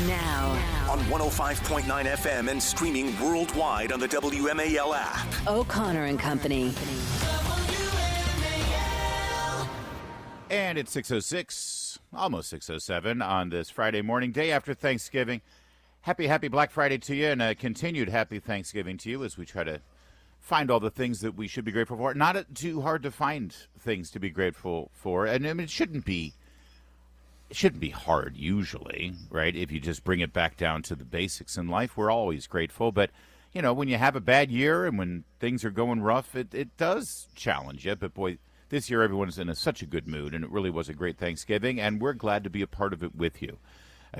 Now, on 105.9 FM and streaming worldwide on the WMAL app. O'Connor and Company. And it's 6:06, almost 6:07 on this Friday morning, day after Thanksgiving. Happy Black Friday to you, and a continued happy Thanksgiving to you as we try to find all the things that we should be grateful for. Not too hard to find things to be grateful for, and I mean, it shouldn't be hard usually, right? If you just bring it back down to the basics in life, we're always grateful. But, you know, when you have a bad year and when things are going rough, it does challenge you. But, boy, this year everyone's in such a good mood, and it really was a great Thanksgiving, and we're glad to be a part of it with you.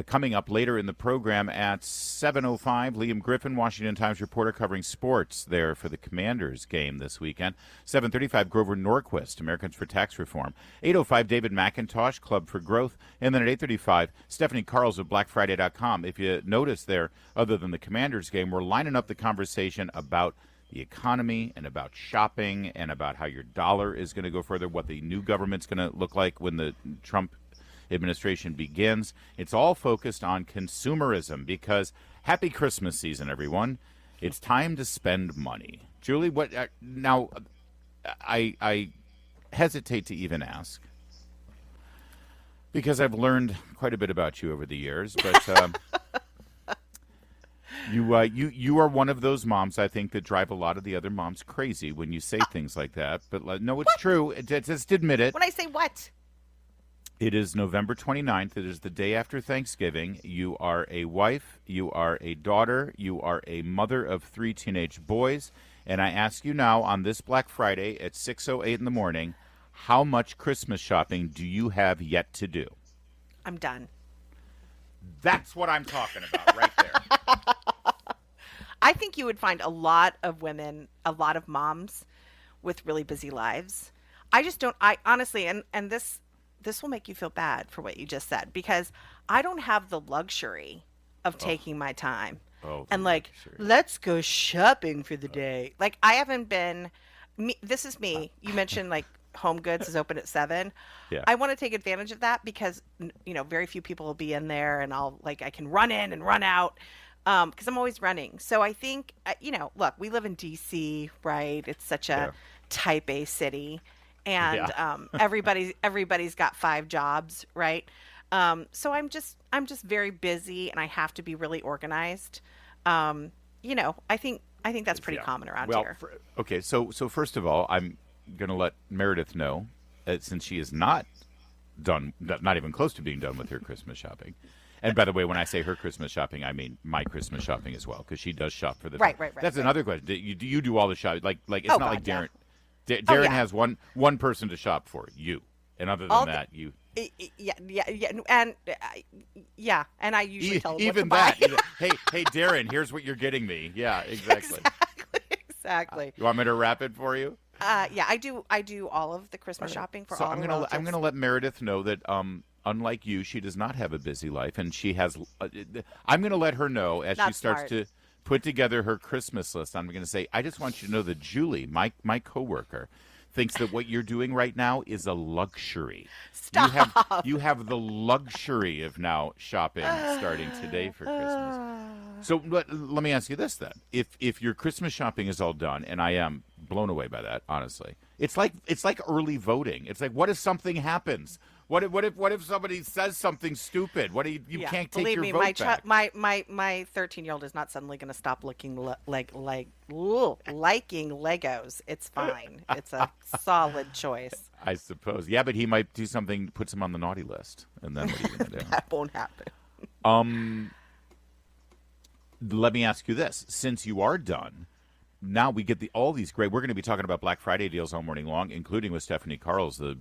Coming up later in the program at 7:05, Liam Griffin, Washington Times reporter covering sports there for the Commanders game this weekend. 7:35, Grover Norquist, Americans for Tax Reform. 8:05, David McIntosh, Club for Growth. And then at 8:35, Stephanie Carls of BlackFriday.com. If you notice there, other than the Commanders game, we're lining up the conversation about the economy and about shopping and about how your dollar is going to go further, what the new government's going to look like when the Trump administration begins. It's all focused on consumerism because happy Christmas season, everyone. It's time to spend money. Julie, what now? I hesitate to even ask because I've learned quite a bit about you over the years, but you are one of those moms, I think, that drive a lot of the other moms crazy when you say things like that. But no, it's true. Just admit it. When I say what? It is November 29th. It is the day after Thanksgiving. You are a wife. You are a daughter. You are a mother of 3 teenage boys. And I ask you now on this Black Friday at 6:08 in the morning, how much Christmas shopping do you have yet to do? I'm done. That's what I'm talking about right there. I think you would find a lot of women, a lot of moms with really busy lives. I just don't, I honestly, and this will make you feel bad for what you just said, because I don't have the luxury of taking my time and let's go shopping for the day. Like, I haven't been, this is me. You mentioned like Home Goods is open at 7. Yeah. I want to take advantage of that because, you know, very few people will be in there, and I can run in and run out because I'm always running. So I think, you know, look, we live in DC, right? It's such a type A city. And everybody's got 5 jobs, right? So I'm just very busy, and I have to be really organized. You know, I think that's pretty common around here. Okay, so first of all, I'm going to let Meredith know, since she is not done, not even close to being done with her Christmas shopping. And by the way, when I say her Christmas shopping, I mean my Christmas shopping as well, because she does shop for the right. That's another question. Do you do all the shopping? Like it's not like Darren. Yeah. Darren has one person to shop for, you, and other than that, you. And I usually tell them even what to that. Hey, Darren, here's what you're getting me. Yeah, exactly. Exactly. You want me to wrap it for you? Yeah, I do all of the Christmas shopping for all the relatives. I'm gonna let Meredith know that unlike you, she does not have a busy life, and she has. I'm gonna let her know as she starts to put together her Christmas list. I'm going to say, I just want you to know that Julie, my coworker, thinks that what you're doing right now is a luxury. Stop. You have the luxury of now shopping starting today for Christmas. So let me ask you this then: if your Christmas shopping is all done, and I am blown away by that, honestly, it's like early voting. It's like, what if something happens? What if somebody says something stupid? What do you can't take your vote back? My 13-year-old is not suddenly going to stop liking Legos. It's fine. It's a solid choice. I suppose. Yeah, but he might do something, puts him on the naughty list, and then what are you going to do? That won't happen. Let me ask you this: since you are done, now we get all these great. We're going to be talking about Black Friday deals all morning long, including with Stephanie Carls, the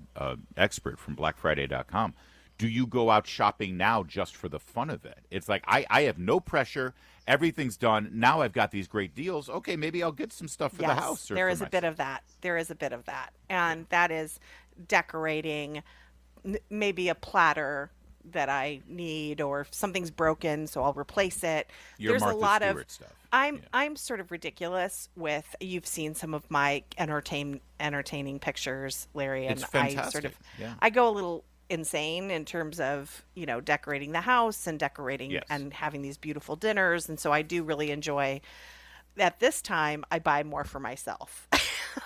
expert from BlackFriday.com. Do you go out shopping now just for the fun of it? It's like I have no pressure. Everything's done. Now I've got these great deals. Okay, maybe I'll get some stuff for the house. There is a bit of that. There is a bit of that, and that is decorating, maybe a platter that I need, or if something's broken, so I'll replace it. There's Martha a lot Stewart of stuff. I'm sort of ridiculous with. You've seen some of my entertaining pictures, Larry, and it's fantastic. I go a little insane in terms of, decorating the house and decorating Yes. and having these beautiful dinners. And so I do really enjoy at this time I buy more for myself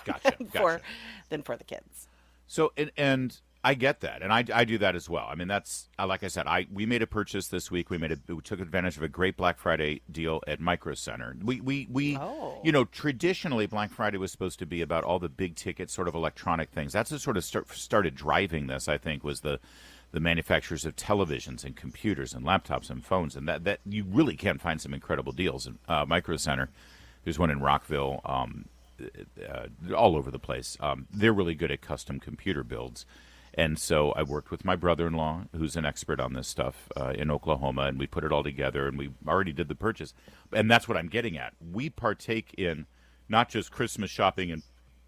Gotcha. for than for the kids. So, and I get that, and I do that as well. I mean, that's like I said, we made a purchase this week. We took advantage of a great Black Friday deal at Micro Center. We Oh. traditionally Black Friday was supposed to be about all the big ticket sort of electronic things. That's what sort of started driving this. I think was the manufacturers of televisions and computers and laptops and phones, and that you really can find some incredible deals at Micro Center. There's one in Rockville. All over the place. They're really good at custom computer builds. And so I worked with my brother-in-law, who's an expert on this stuff in Oklahoma, and we put it all together, and we already did the purchase. And that's what I'm getting at. We partake in not just Christmas shopping and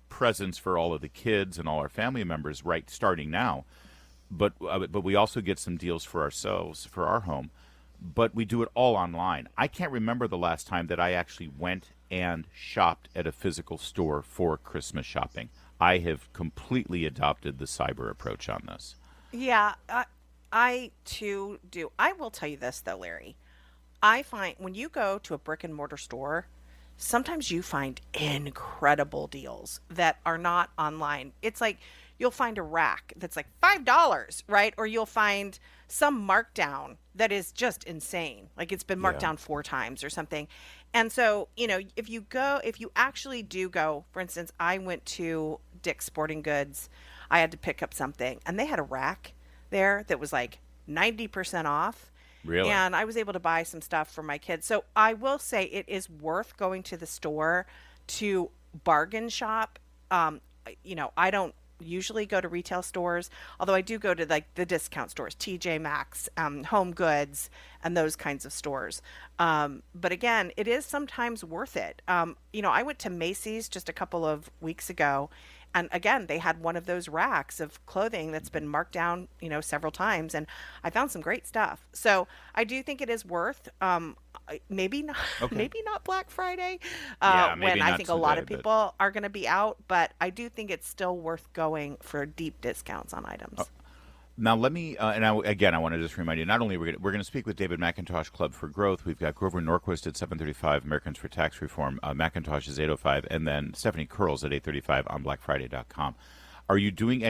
presents for all of the kids and all our family members right starting now, but we also get some deals for ourselves, for our home. But we do it all online. I can't remember the last time that I actually went and shopped at a physical store for Christmas shopping. I have completely adopted the cyber approach on this. Yeah, I too do. I will tell you this though, Larry. I find when you go to a brick and mortar store, sometimes you find incredible deals that are not online. It's like you'll find a rack that's like $5, right? Or you'll find some markdown that is just insane. Like it's been marked Yeah. down 4 times or something. And so, if you actually do go, for instance, I went to Dick's Sporting Goods. I had to pick up something, and they had a rack there that was like 90% off. Really? And I was able to buy some stuff for my kids. So I will say it is worth going to the store to bargain shop. I don't usually go to retail stores, although I do go to like the discount stores, TJ Maxx, Home Goods, and those kinds of stores. But again, it is sometimes worth it. I went to Macy's just a couple of weeks ago, and again, they had one of those racks of clothing that's been marked down, several times, and I found some great stuff. So I do think it is worth. Maybe not, Okay. maybe not Black Friday, Yeah, maybe when I not think a lot of today, but- people are going to be out, but I do think it's still worth going for deep discounts on items. Now, let me, I want to just remind you, not only we're going to speak with David McIntosh, Club for Growth. We've got Grover Norquist at 7:35, Americans for Tax Reform. McIntosh is 8:05, and then Stephanie Curls at 8:35 on BlackFriday.com. Are you doing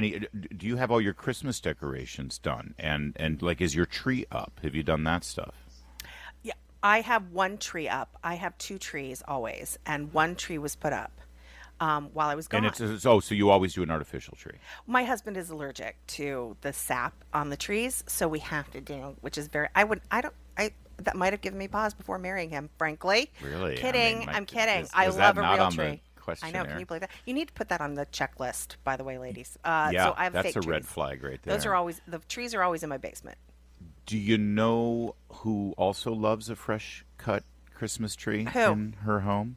do you have all your Christmas decorations done? And like, is your tree up? Have you done that stuff? Yeah, I have one tree up. I have 2 trees always, and one tree was put up while I was gone. And so you always do an artificial tree. My husband is allergic to the sap on the trees, so we have to do, which is very. That might have given me pause before marrying him. Frankly, Really? kidding. I'm kidding. Was I that love a not real on tree. the I know. questionnaire? Can you believe that? You need to put that on the checklist, by the way, ladies. Yeah, so I have that's fake a red trees. flag right there. Those are always the trees are always in my basement. Do you know who also loves a fresh cut Christmas tree Who? in her home?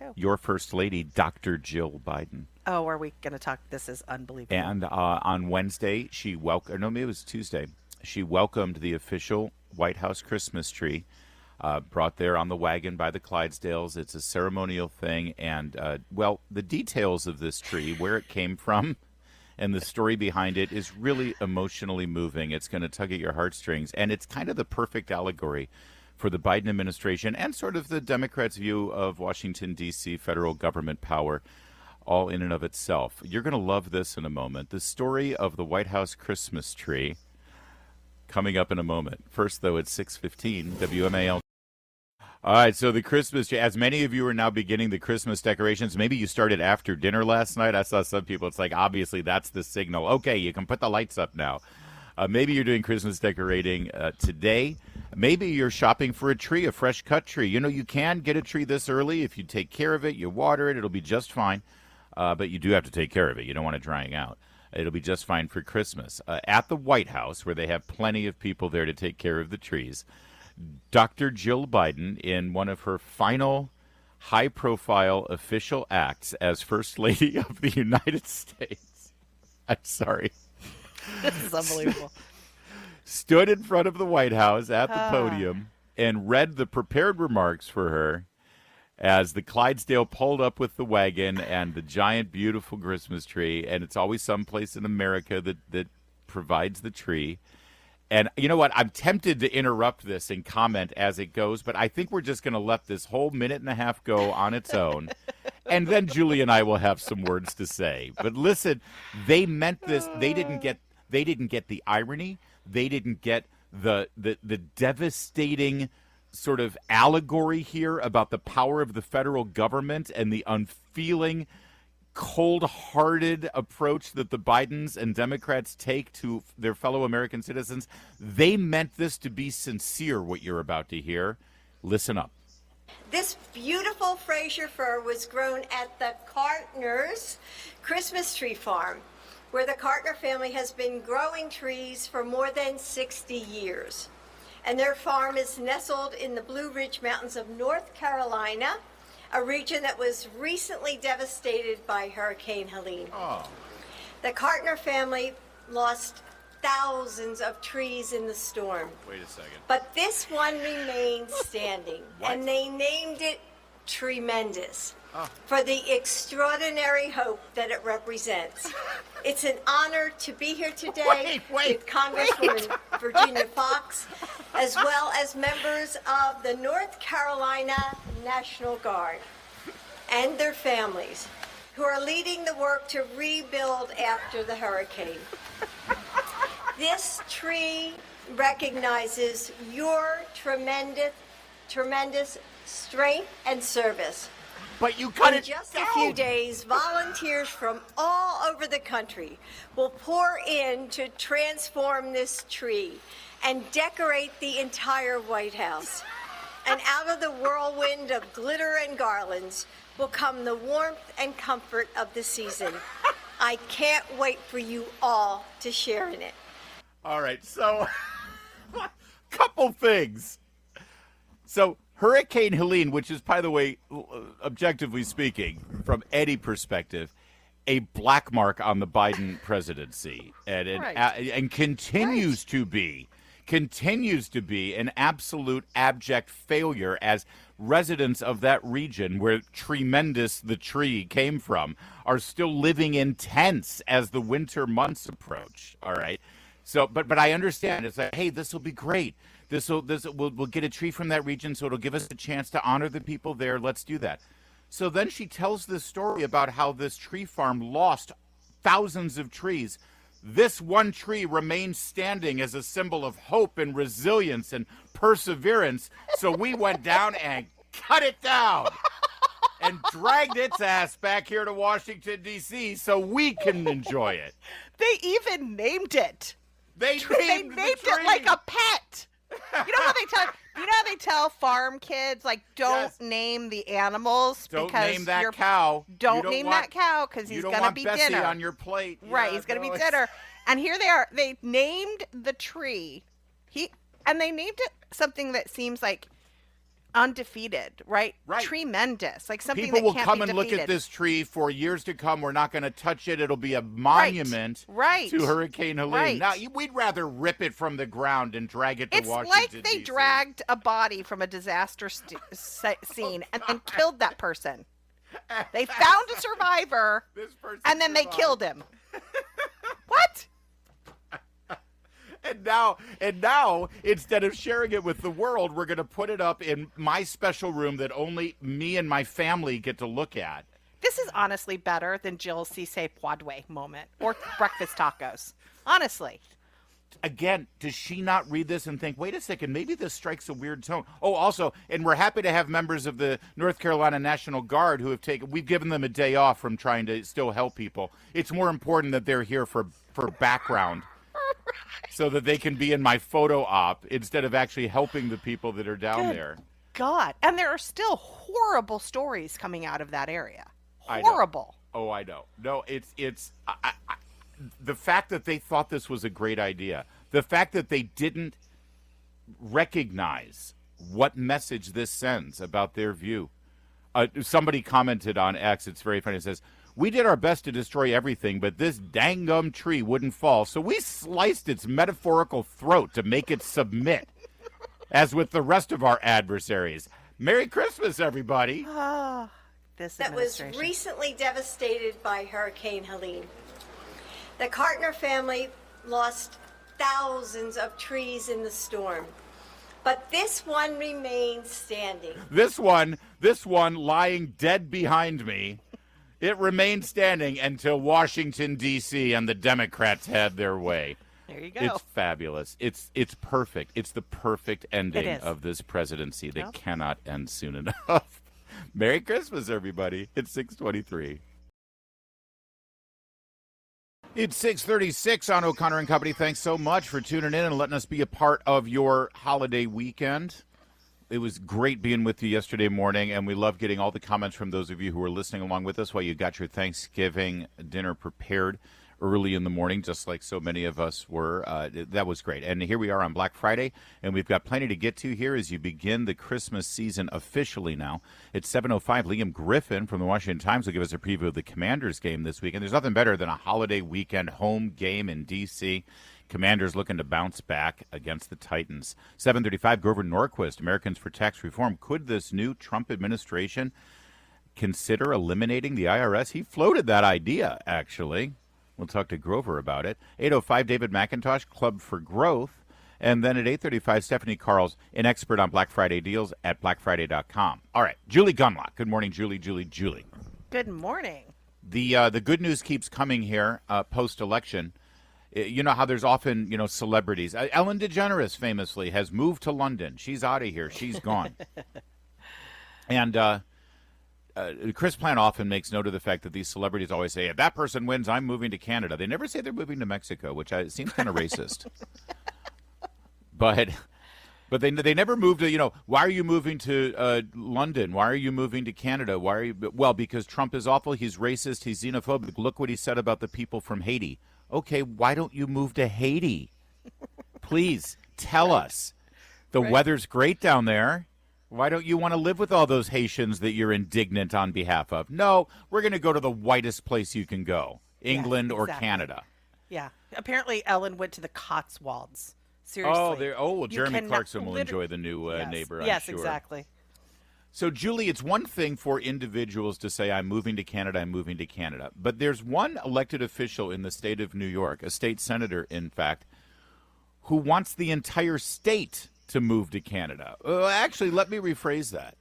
Who? Your First Lady, Dr. Jill Biden. Oh, are we going to talk? This is unbelievable. And on Wednesday, maybe it was Tuesday, she welcomed the official White House Christmas tree, brought there on the wagon by the Clydesdales. It's a ceremonial thing. And, the details of this tree, where it came from, and the story behind it is really emotionally moving. It's going to tug at your heartstrings. And it's kind of the perfect allegory for the Biden administration and sort of the Democrats' view of Washington, D.C. federal government power, all in and of itself. You're going to love this in a moment. The story of the White House Christmas tree coming up in a moment. First, though, it's 6:15, WMAL. All right, so the Christmas tree, as many of you are now beginning the Christmas decorations, maybe you started after dinner last night. I saw some people, it's like, obviously, that's the signal. Okay, you can put the lights up now. Maybe you're doing Christmas decorating today. Maybe you're shopping for a tree, a fresh cut tree. You can get a tree this early. If you take care of it, you water it, it'll be just fine. But you do have to take care of it. You don't want it drying out. It'll be just fine for Christmas. At the White House, where they have plenty of people there to take care of the trees, Dr. Jill Biden, in one of her final high-profile official acts as First Lady of the United States, I'm sorry, This is unbelievable. stood in front of the White House at the podium and read the prepared remarks for her as the Clydesdale pulled up with the wagon and the giant, beautiful Christmas tree. And it's always someplace in America that provides the tree. And you know what? I'm tempted to interrupt this and comment as it goes, but I think we're just going to let this whole minute and a half go on its own. And then Julie and I will have some words to say. But listen, they meant this. They didn't get the irony. They didn't get the devastating sort of allegory here about the power of the federal government and the unfeeling, cold-hearted approach that the Bidens and Democrats take to their fellow American citizens. They meant this to be sincere, what you're about to hear. Listen up. This beautiful Fraser fir was grown at the Cartner's Christmas tree farm, where the Cartner family has been growing trees for more than 60 years. And their farm is nestled in the Blue Ridge Mountains of North Carolina, a region that was recently devastated by Hurricane Helene. Oh. The Cartner family lost thousands of trees in the storm. Wait a second. But this one remained standing, What? and they named it Tremendous for the extraordinary hope that it represents. It's an honor to be here today with Congresswoman Virginia Foxx, as well as members of the North Carolina National Guard and their families, who are leading the work to rebuild after the hurricane. This tree recognizes your tremendous strength and service. But you cut In it just down. a few days, volunteers from all over the country will pour in to transform this tree and decorate the entire White House. And out of the whirlwind of glitter and garlands will come the warmth and comfort of the season. I can't wait for you all to share in it. All right, so couple things. So Hurricane Helene, which is, by the way, objectively speaking, from any perspective, a black mark on the Biden presidency, and continues to be an absolute abject failure, as residents of that region where Tremendous the tree came from are still living in tents as the winter months approach. All right. So, but I understand. It's like, hey, this will be great. We'll get a tree from that region, so it'll give us a chance to honor the people there. Let's do that. So then she tells this story about how this tree farm lost thousands of trees. This one tree remains standing as a symbol of hope and resilience and perseverance. So we went down and cut it down and dragged its ass back here to Washington, D.C. so we can enjoy it. They even named it. They named it like a pet. You know how they tell farm kids, like, don't name the animals Don't because name that cow. Don't name that cow because he's gonna be Bessie dinner on your plate. Right, he's gonna be dinner. And here they are. They named the tree. And they named it something that seems like undefeated, right? Right. Tremendous, like something People that will can't come be and look at defeated. this tree for years to come. We're not going to touch it. It'll be a monument to Hurricane Helene. Right. Now, we'd rather rip it from the ground and drag it to Washington, It's like they D.C. dragged a body from a disaster scene and then killed that person. They found a survivor, and then they killed him. What? And now, instead of sharing it with the world, we're going to put it up in my special room that only me and my family get to look at. This is honestly better than Jill's Cisse Broadway moment or breakfast tacos. Honestly. Again, does she not read this and think, wait a second, maybe this strikes a weird tone? Oh, also, and we're happy to have members of the North Carolina National Guard who we've given them a day off from trying to still help people. It's more important that they're here for background. So that they can be in my photo op instead of actually helping the people that are down there. God. And there are still horrible stories coming out of that area. Horrible. I know. No, it's the fact that they thought this was a great idea, the fact that they didn't recognize what message this sends about their view. Somebody commented on X, it's very funny, it says, "We did our best to destroy everything, but this dang-gum tree wouldn't fall, so we sliced its metaphorical throat to make it submit, as with the rest of our adversaries. Merry Christmas, everybody." That was recently devastated by Hurricane Helene. The Cartner family lost thousands of trees in the storm. But this one remains standing. This one lying dead behind me, it remained standing until Washington, D.C. and the Democrats had their way. There you go. It's fabulous. It's perfect. It's the perfect ending is. of this presidency that Well. cannot end soon enough. Merry Christmas, everybody. It's 6:23. It's 6:36 on O'Connor and Company. Thanks so much for tuning in and letting us be a part of your holiday weekend. It was great being with you yesterday morning, and we love getting all the comments from those of you who were listening along with us while you got your Thanksgiving dinner prepared early in the morning, just like so many of us were. That was great. And here we are on Black Friday, and we've got plenty to get to here as you begin the Christmas season officially now. It's 7:05. Liam Griffin from the Washington Times will give us a preview of the Commanders game this weekend. There's nothing better than a holiday weekend home game in D.C. Commanders looking to bounce back against the Titans. 7:35, Grover Norquist, Americans for Tax Reform. Could this new Trump administration consider eliminating the IRS? He floated that idea, actually. We'll talk to Grover about it. 8:05, David McIntosh, Club for Growth. And then at 8:35, Stephanie Carls, an expert on Black Friday deals at blackfriday.com. All right, Julie Gunlock. Good morning, Julie. Good morning. The good news keeps coming here post-election. You know how there's often, celebrities. Ellen DeGeneres famously has moved to London. She's out of here. She's gone. And Chris Plant often makes note of the fact that these celebrities always say, if that person wins, I'm moving to Canada. They never say they're moving to Mexico, which seems kind of racist. But they never move to, why are you moving to London? Why are you moving to Canada? Well, because Trump is awful. He's racist. He's xenophobic. Look what he said about the people from Haiti. Okay, why don't you move to Haiti? Please tell us. The weather's great down there. Why don't you want to live with all those Haitians that you're indignant on behalf of? No, we're going to go to the whitest place you can go, England or Canada. Yeah. Apparently, Ellen went to the Cotswolds. Seriously. Well, Jeremy Clarkson will enjoy the new neighbor, I'm sure. Yes, exactly. So, Julie, it's one thing for individuals to say, I'm moving to Canada, I'm moving to Canada. But there's one elected official in the state of New York, a state senator, in fact, who wants the entire state to move to Canada. Actually, let me rephrase that.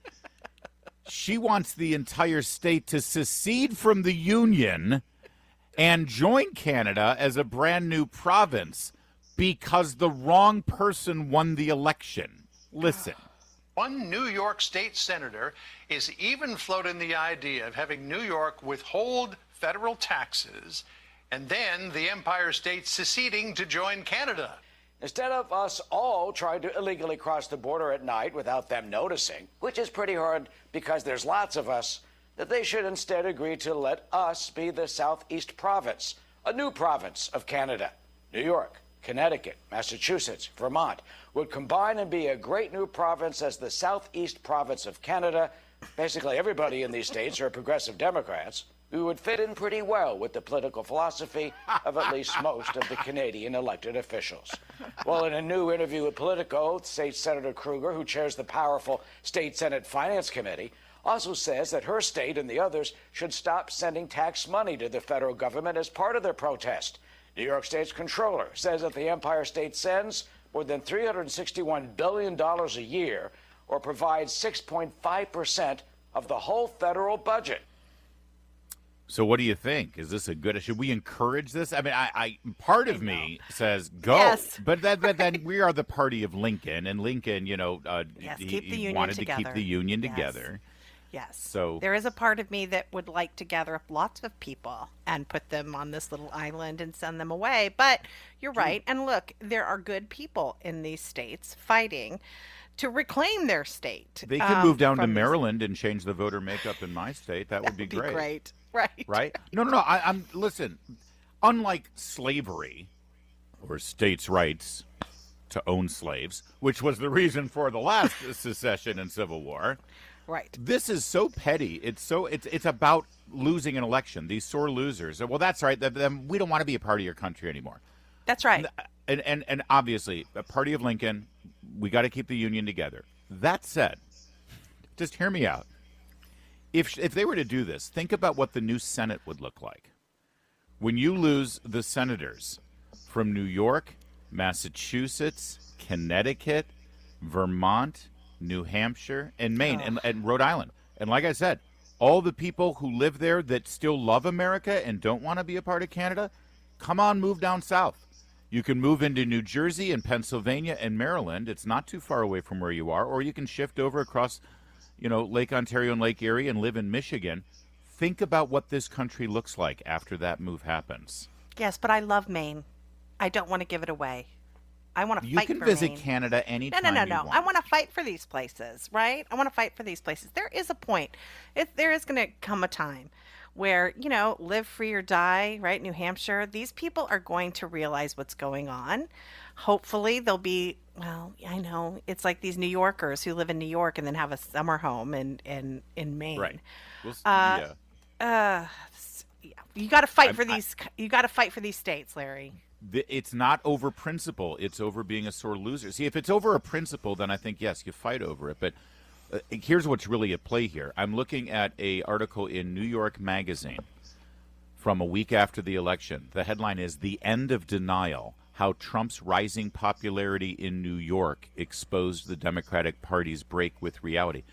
She wants the entire state to secede from the Union and join Canada as a brand new province because the wrong person won the election. Listen. One New York state senator is even floating the idea of having New York withhold federal taxes and then the Empire State seceding to join Canada. Instead of us all trying to illegally cross the border at night without them noticing, which is pretty hard because there's lots of us, that they should instead agree to let us be the Southeast Province, a new province of Canada. New York, Connecticut, Massachusetts, Vermont would combine and be a great new province as the Southeast Province of Canada. Basically, everybody in these states are progressive Democrats who would fit in pretty well with the political philosophy of at least most of the Canadian elected officials. Well, in a new interview with Politico, State Senator Kruger, who chairs the powerful State Senate Finance Committee, also says that her state and the others should stop sending tax money to the federal government as part of their protest. New York State's controller says that the Empire State sends more than $361 billion a year, or provides 6.5% of the whole federal budget. So what do you think? Is this a good? Should we encourage this? I mean, I part of me says go, Yes. but then we are the party of Lincoln, and Lincoln, Keep the he union wanted together. to keep the union Yes. together. Yes. So there is a part of me that would like to gather up lots of people and put them on this little island and send them away. But you're right. And look, there are good people in these states fighting to reclaim their state. They could move down to from this- Maryland and change the voter makeup in my state. That would be great. Right. Right? No. I'm listen. Unlike slavery or states' rights to own slaves, which was the reason for the last secession and Civil War. Right. This is so petty. It's about losing an election. These sore losers. Well, that's right. Then we don't want to be a part of your country anymore. That's right. And obviously, a party of Lincoln, we got to keep the union together. That said, just hear me out. If they were to do this, think about what the new Senate would look like. When you lose the senators from New York, Massachusetts, Connecticut, Vermont, New Hampshire, and Maine, and Rhode Island. And like I said, all the people who live there that still love America and don't want to be a part of Canada, come on, move down south. You can move into New Jersey and Pennsylvania and Maryland. It's not too far away from where you are. Or you can shift over across, Lake Ontario and Lake Erie and live in Michigan. Think about what this country looks like after that move happens. Yes, but I love Maine. I don't want to give it away. I want to fight for Maine. You can visit Canada anytime you want. I want to fight for these places, right? I want to fight for these places. There is a point. There is going to come a time where, live free or die, right? New Hampshire, these people are going to realize what's going on. Hopefully they'll be, well, I know, it's like these New Yorkers who live in New York and then have a summer home in Maine. Right. You got to fight for these. You got to fight for these states, Larry. It's not over principle. It's over being a sore loser. See, if it's over a principle, then I think, yes, you fight over it. But here's what's really at play here. I'm looking at an article in New York Magazine from a week after the election. The headline is "The End of Denial: How Trump's Rising Popularity in New York Exposed the Democratic Party's Break with Reality."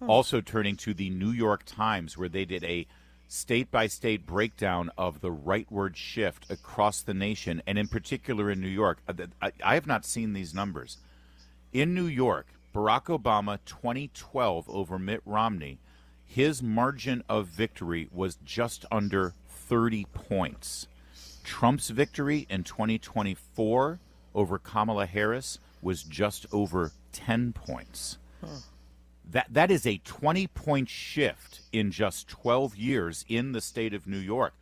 Also turning to the New York Times, where they did a state-by-state breakdown of the rightward shift across the nation, and in particular in New York. I have not seen these numbers. In New York, Barack Obama, 2012 over Mitt Romney, his margin of victory was just under 30 points. Trump's victory in 2024 over Kamala Harris was just over 10 points. That is a 20-point shift in just 12 years in the state of New York.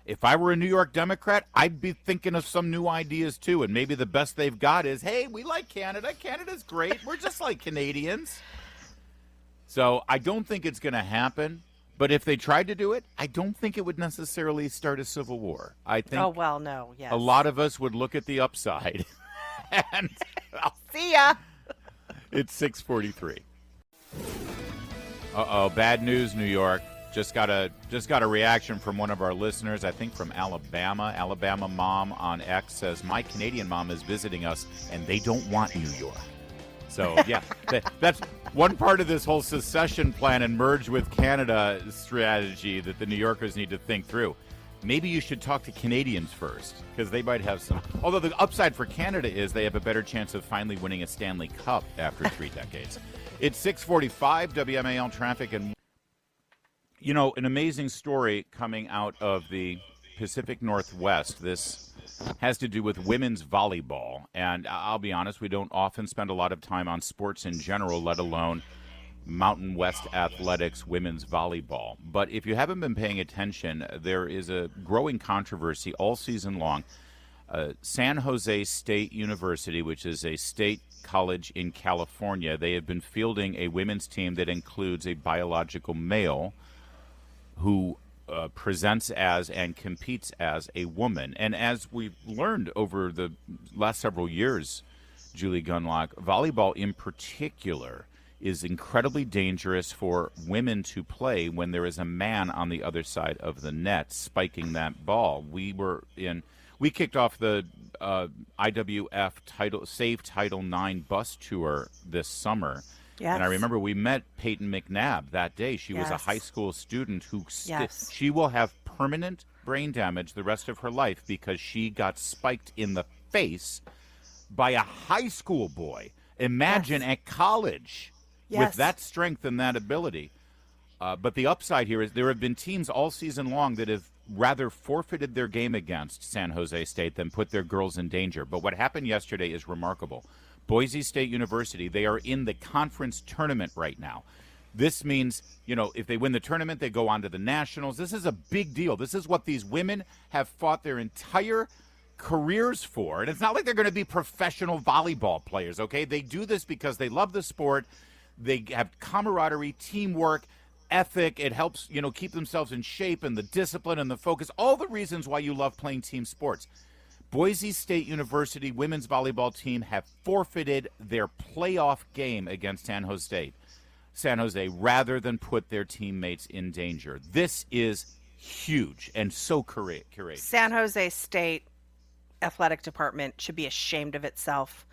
If I were a New York Democrat, I'd be thinking of some new ideas too, and maybe the best they've got is, hey, we like Canada. Canada's great. We're just like Canadians. So I don't think it's going to happen, but if they tried to do it, I don't think it would necessarily start a civil war. I think yes. A lot of us would look at the upside. And see ya. It's 6:43. Bad news, New York. Just got a reaction from one of our listeners, I think from Alabama. Alabama mom on X says, "My Canadian mom is visiting us, and they don't want New York." So, yeah, that's one part of this whole secession plan and merge with Canada strategy that the New Yorkers need to think through. Maybe you should talk to Canadians first, because they might have some. Although the upside for Canada is they have a better chance of finally winning a Stanley Cup after 3 decades. It's 6:45, WMAL traffic, and an amazing story coming out of the Pacific Northwest. This has to do with women's volleyball, and I'll be honest, we don't often spend a lot of time on sports in general, let alone Mountain West Athletics women's volleyball. But if you haven't been paying attention, there is a growing controversy all season long. San Jose State University, which is a state college in California, they have been fielding a women's team that includes a biological male who presents as and competes as a woman. And as we've learned over the last several years, Julie Gunlock, volleyball in particular is incredibly dangerous for women to play when there is a man on the other side of the net spiking that ball. We kicked off the IWF Save Title IX bus tour this summer. Yes. And I remember we met Peyton McNabb that day. She was a high school student who she will have permanent brain damage the rest of her life because she got spiked in the face by a high school boy. Imagine at college with that strength and that ability. But the upside here is there have been teams all season long that have rather forfeited their game against San Jose State than put their girls in danger. But what happened yesterday is remarkable. Boise State University, they are in the conference tournament right now. This means, if they win the tournament, they go on to the nationals. This is a big deal. This is what these women have fought their entire careers for. And it's not like they're going to be professional volleyball players, okay? They do this because they love the sport. They have camaraderie, teamwork, ethic. It helps, keep themselves in shape, and the discipline and the focus. All the reasons why you love playing team sports. Boise State University women's volleyball team have forfeited their playoff game against San Jose rather than put their teammates in danger. This is huge and so courageous. San Jose State athletic department should be ashamed of itself.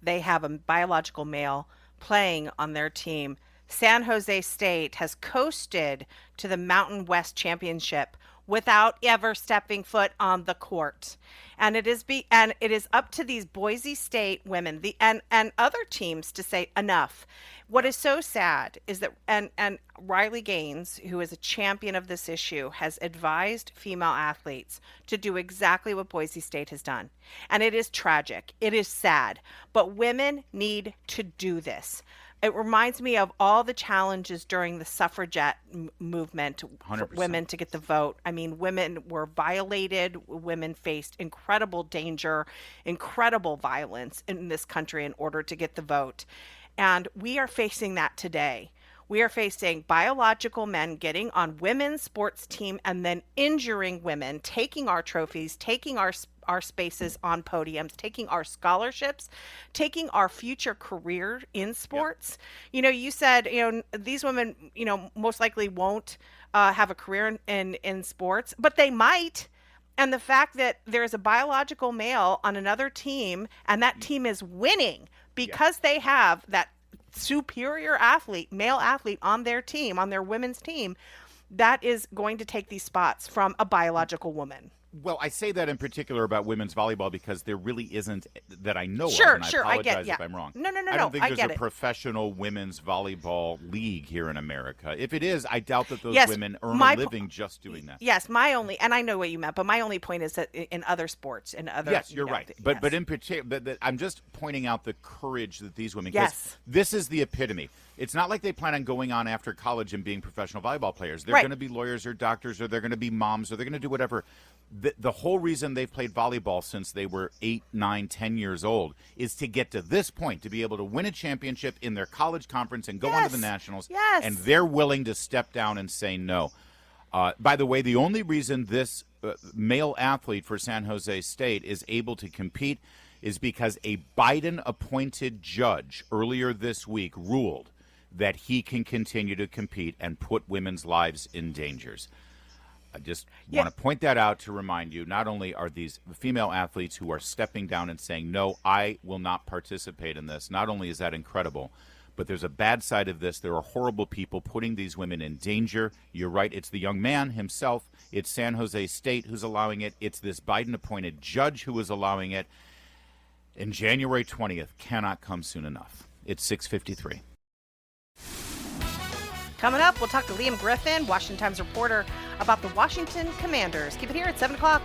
They have a biological male playing on their team. San Jose State has coasted to the Mountain West Championship without ever stepping foot on the court. And it is up to these Boise State women and other teams to say enough. What is so sad is that and Riley Gaines, who is a champion of this issue, has advised female athletes to do exactly what Boise State has done. And it is tragic. It is sad. But women need to do this. It reminds me of all the challenges during the suffragette movement for 100%. women to get the vote. I mean, women were violated. Women faced incredible danger, incredible violence in this country in order to get the vote. And we are facing that today. We are facing biological men getting on women's sports team and then injuring women, taking our trophies, taking our spaces on podiums, taking our scholarships, taking our future career in sports. Yep. You said, these women, most likely won't have a career in sports, but they might. And the fact that there's a biological male on another team and that team is winning because they have that superior male athlete on their team, on their women's team, that is going to take these spots from a biological woman. Well, I say that in particular about women's volleyball because there really isn't that I know of, and I apologize if I'm wrong. No, I don't think there's a professional women's volleyball league here in America. If it is, I doubt that those women earn a living just doing that. Yes, and I know what you meant, but my only point is that in other sports, yes, you're right. But in particular, I'm just pointing out the courage that these women. Yes, this is the epitome. It's not like they plan on going on after college and being professional volleyball players. They're going to be lawyers or doctors, or they're going to be moms, or they're going to do whatever. The whole reason they've played volleyball since they were 8, 9, 10 years old is to get to this point, to be able to win a championship in their college conference and go on to the nationals. Yes. And they're willing to step down and say no. By the way, the only reason this male athlete for San Jose State is able to compete is because a Biden-appointed judge earlier this week ruled that he can continue to compete and put women's lives in danger. I just want to point that out to remind you, not only are these female athletes who are stepping down and saying, no, I will not participate in this. Not only is that incredible, but there's a bad side of this. There are horrible people putting these women in danger. You're right. It's the young man himself. It's San Jose State who's allowing it. It's this Biden-appointed judge who is allowing it. And January 20th cannot come soon enough. It's 6:53. Coming up, we'll talk to Liam Griffin, Washington Times reporter, about the Washington Commanders. Keep it here at 7 o'clock.